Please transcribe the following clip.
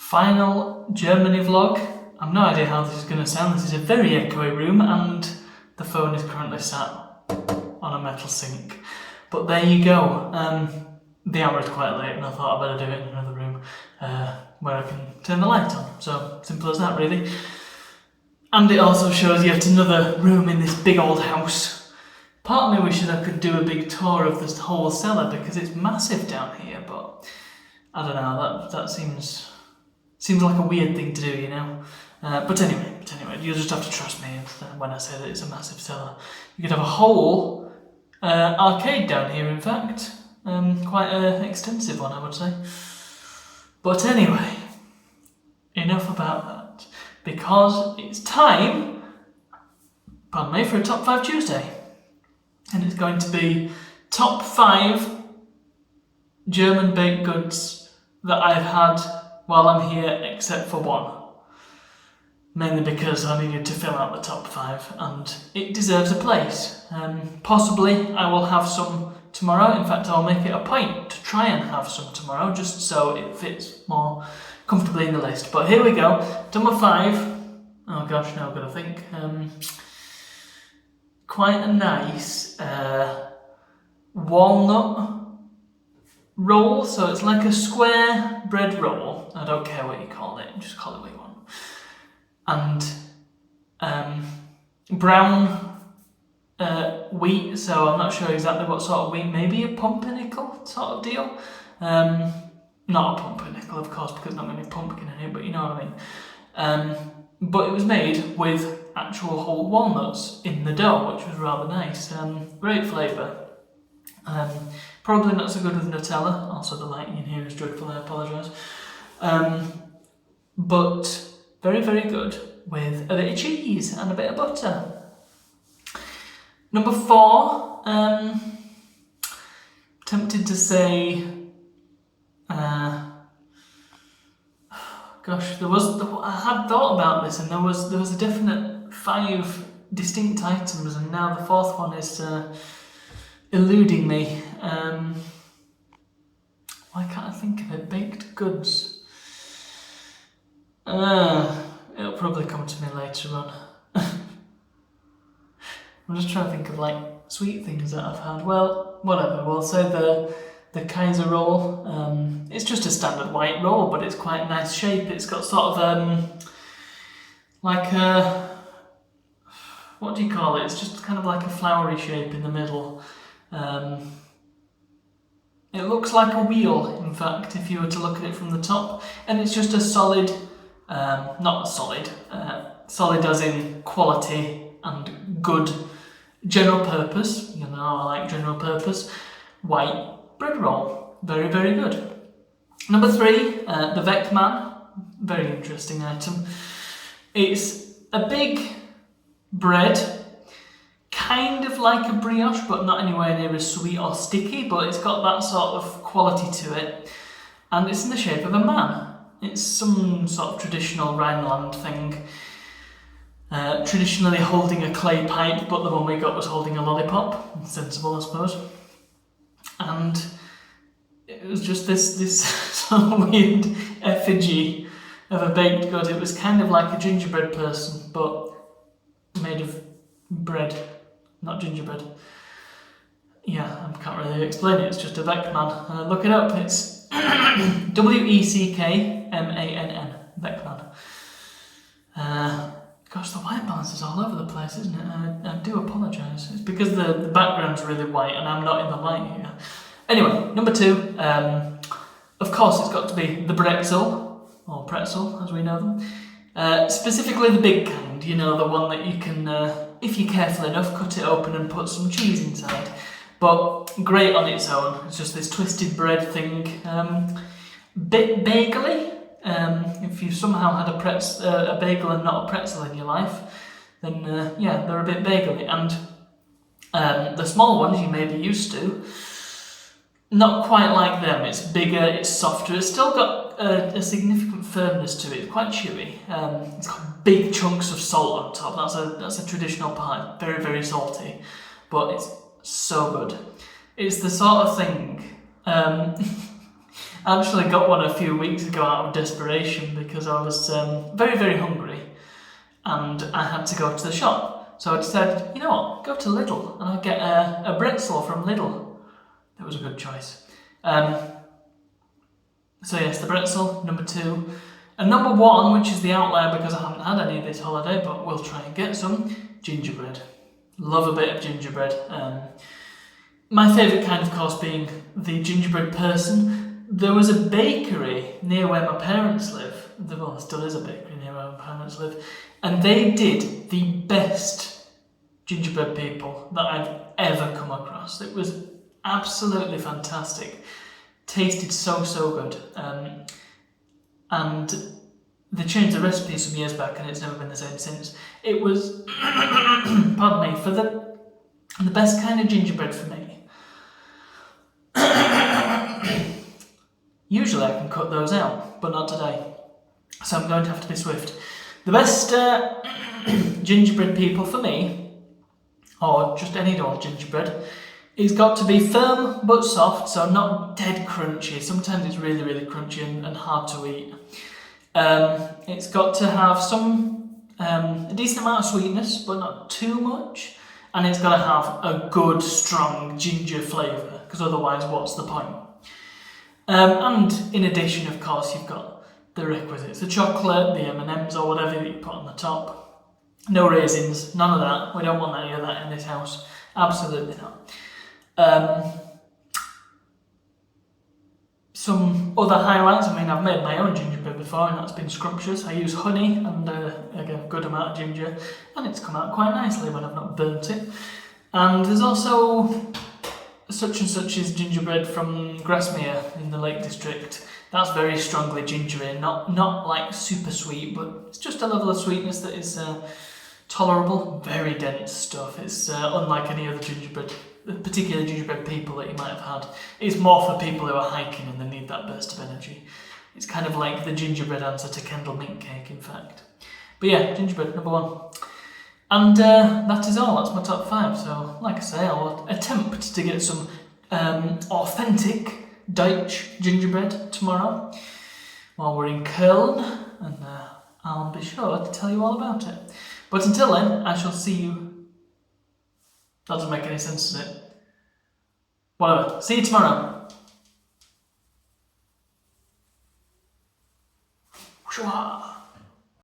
final Germany vlog. I've no idea how this is going to sound. This is a very echoey room and the phone is currently sat on a metal sink. But there you go. The hour is quite late and I thought I'd better do it in another room where I can turn the light on. So simple as that really. And it also shows yet another room in this big old house. Part of me wishes I could do a big tour of this whole cellar because it's massive down here, but I don't know, that seems like a weird thing to do, you know. But anyway, you'll just have to trust me when I say that it's a massive cellar. You could have a whole arcade down here, in fact. Quite an extensive one, I would say. But anyway, enough about that. Because it's time, pardon me, for a Top 5 Tuesday. And it's going to be top 5 German baked goods that I've had while I'm here, except for one. Mainly because I needed to fill out the top 5 and it deserves a place. Possibly I will have some tomorrow. In fact, I'll make it a point to try and have some tomorrow just so it fits more comfortably in the list. But here we go. Number 5. Oh gosh, now I've got to think. Quite a nice walnut roll. So it's like a square bread roll. I don't care what you call it. Just call it what you want. And brown wheat, so I'm not sure exactly what sort of wheat, maybe a pumpernickel sort of deal. Not a pumpernickel, of course, because there's not many pumpkin in it, but you know what I mean. But it was made with actual whole walnuts in the dough, which was rather nice. Great flavour. Probably not so good with Nutella, also the lighting in here is dreadful, I apologise. But very, very good with a bit of cheese and a bit of butter. Number 4, tempted to say, gosh, I had thought about this and there was a definite 5 distinct items and now the 4th one is eluding me. Why can't I think of it? Baked goods. It'll probably come to me later on. I'm just trying to think of like sweet things that I've had. Well, whatever. We'll say the Kaiser roll. It's just a standard white roll, but it's quite a nice shape. It's got sort of like a, what do you call it? It's just kind of like a flowery shape in the middle. It looks like a wheel, in fact, if you were to look at it from the top, and it's just a solid. Not solid, solid as in quality and good general purpose, you know, I like general purpose, white bread roll. Very, very good. Number 3, the Weckmann, very interesting item. It's a big bread, kind of like a brioche, but not anywhere near as sweet or sticky, but it's got that sort of quality to it, and it's in the shape of a man. It's some sort of traditional Rhineland thing, traditionally holding a clay pipe, but the one we got was holding a lollipop. Sensible, I suppose. And it was just this sort of weird effigy of a baked good. It was kind of like a gingerbread person, but made of bread, not gingerbread. Yeah, I can't really explain it. It's just a Weckmann. Look it up. It's Weckmann. Weckmann. Gosh, the white balance is all over the place, isn't it? I do apologise. It's because the background's really white and I'm not in the light here. Anyway, number 2. Of course, it's got to be the Brezel, or pretzel, as we know them. Specifically the big kind, you know, the one that you can, if you're careful enough, cut it open and put some cheese inside. But great on its own. It's just this twisted bread thing. Bit bagely. If you've somehow had a bagel and not a pretzel in your life, then yeah, they're a bit bagely. And the small ones you may be used to, not quite like them. It's bigger, it's softer. It's still got a significant firmness to it. It's quite chewy. It's got big chunks of salt on top. That's a traditional part. Very, very salty, but it's so good. It's the sort of thing I actually got one a few weeks ago out of desperation because I was very, very hungry and I had to go to the shop. So I decided, you know what, go to Lidl and I'll get a bretzel from Lidl. That was a good choice. So yes, the bretzel, number 2. And number 1, which is the outlier because I haven't had any this holiday, but we'll try and get some, gingerbread. Love a bit of gingerbread. My favourite kind, of course, being the gingerbread person. There was a bakery near where my parents live. Well, there still is a bakery near where my parents live. And they did the best gingerbread people that I've ever come across. It was absolutely fantastic. Tasted so, so good. And they changed the recipe some years back and it's never been the same since. It was, pardon me, for the best kind of gingerbread for me. Usually I can cut those out, but not today. So I'm going to have to be swift. The best gingerbread people for me, or just any old gingerbread, it's got to be firm but soft, so not dead crunchy. Sometimes it's really, really crunchy and hard to eat. It's got to have a decent amount of sweetness, but not too much. And it's got to have a good, strong ginger flavour, because otherwise, what's the point? And in addition, of course, you've got the requisites: the chocolate, the M&Ms, or whatever that you put on the top. No raisins, none of that. We don't want any of that in this house. Absolutely not. Some other highlights, I mean, I've made my own gingerbread before and that's been scrumptious. I use honey and a good amount of ginger, and it's come out quite nicely when I've not burnt it. And there's also such and such is gingerbread from Grasmere in the Lake District. That's very strongly gingery, not like super sweet, but it's just a level of sweetness that is tolerable. Very dense stuff. It's unlike any other gingerbread, particular gingerbread people that you might have had. It's more for people who are hiking and they need that burst of energy. It's kind of like the gingerbread answer to Kendal mint cake, in fact. But yeah, gingerbread, number 1. And that is all. That's my top 5. So, like I say, I'll attempt to get some authentic Deutsch gingerbread tomorrow while we're in Köln, and I'll be sure to tell you all about it. But until then, I shall see you. That doesn't make any sense, does it? Whatever. See you tomorrow. Shua.